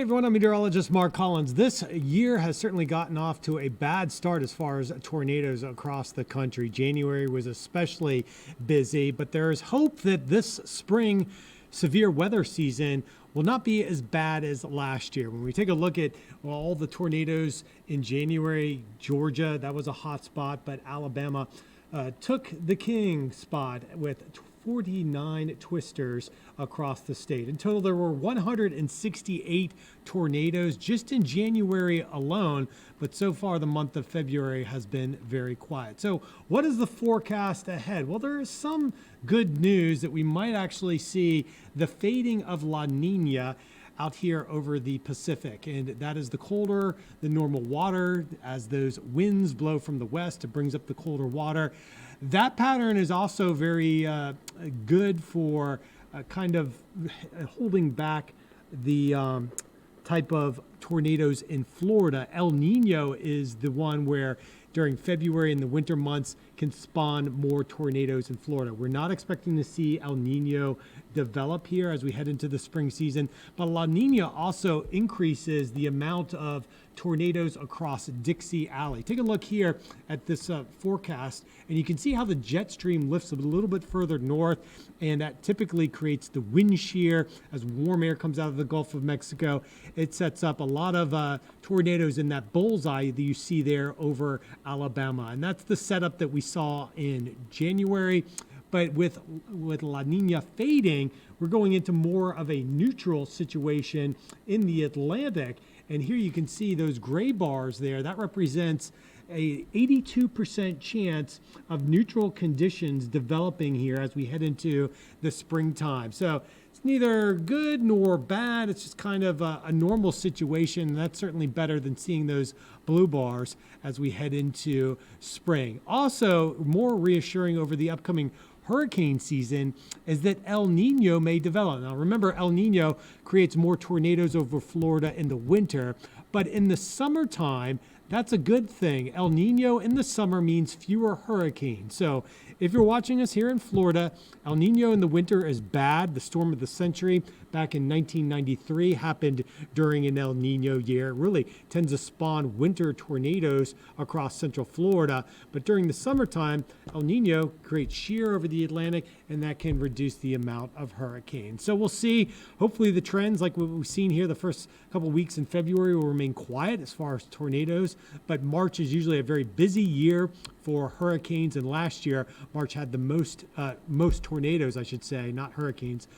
Hey everyone, I'm meteorologist Mark Collins. This year has certainly gotten off to a bad start as far as tornadoes across the country. January was especially busy, but there is hope that this spring severe weather season will not be as bad as last year. When we take a look at all the tornadoes in January, Georgia, that was a hot spot, but Alabama took the king spot with 49 twisters across the state. In total, there were 168 tornadoes just in January alone, but so far the month of February has been very quiet. So what is the forecast ahead? Well, there is some good news that we might actually see the fading of La Nina out here over the Pacific, and that is the colder than normal water. As those winds blow from the west, it brings up the colder water. That pattern is also very good for kind of holding back the type of tornadoes in Florida. El Nino is the one where during February and the winter months can spawn more tornadoes in Florida. We're not expecting to see El Nino develop here as we head into the spring season, but La Nina also increases the amount of tornadoes across Dixie Alley. Take a look here at this forecast, and you can see how the jet stream lifts a little bit further north, and that typically creates the wind shear as warm air comes out of the Gulf of Mexico. It sets up a lot of tornadoes in that bullseye that you see there over Alabama, and that's the setup that we saw in January. But with La Nina fading, we're going into more of a neutral situation in the Atlantic. And here you can see those gray bars there. That represents a 82% chance of neutral conditions developing here as we head into the springtime. So it's neither good nor bad. It's just kind of a normal situation. That's certainly better than seeing those blue bars as we head into spring. Also, more reassuring over the upcoming hurricane season is that El Nino may develop. Now remember, El Nino creates more tornadoes over Florida in the winter, but in the summertime, that's a good thing. El Nino in the summer means fewer hurricanes. So if you're watching us here in Florida, El Nino in the winter is bad. The storm of the century back in 1993 happened during an El Nino year. It really tends to spawn winter tornadoes across central Florida. But during the summertime, El Nino creates shear over the Atlantic, and that can reduce the amount of hurricanes. So we'll see. Hopefully the trends like what we've seen here the first couple weeks in February will remain quiet as far as tornadoes. But March is usually a very busy year for hurricanes, and last year March had the most tornadoes, I should say, not hurricanes.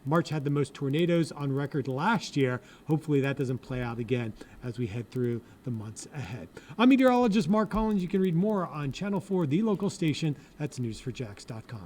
March had the most tornadoes on record last year. Hopefully that doesn't play out again as we head through the months ahead. I'm meteorologist Mark Collins. You can read more on Channel 4, the local station. That's news4jax.com.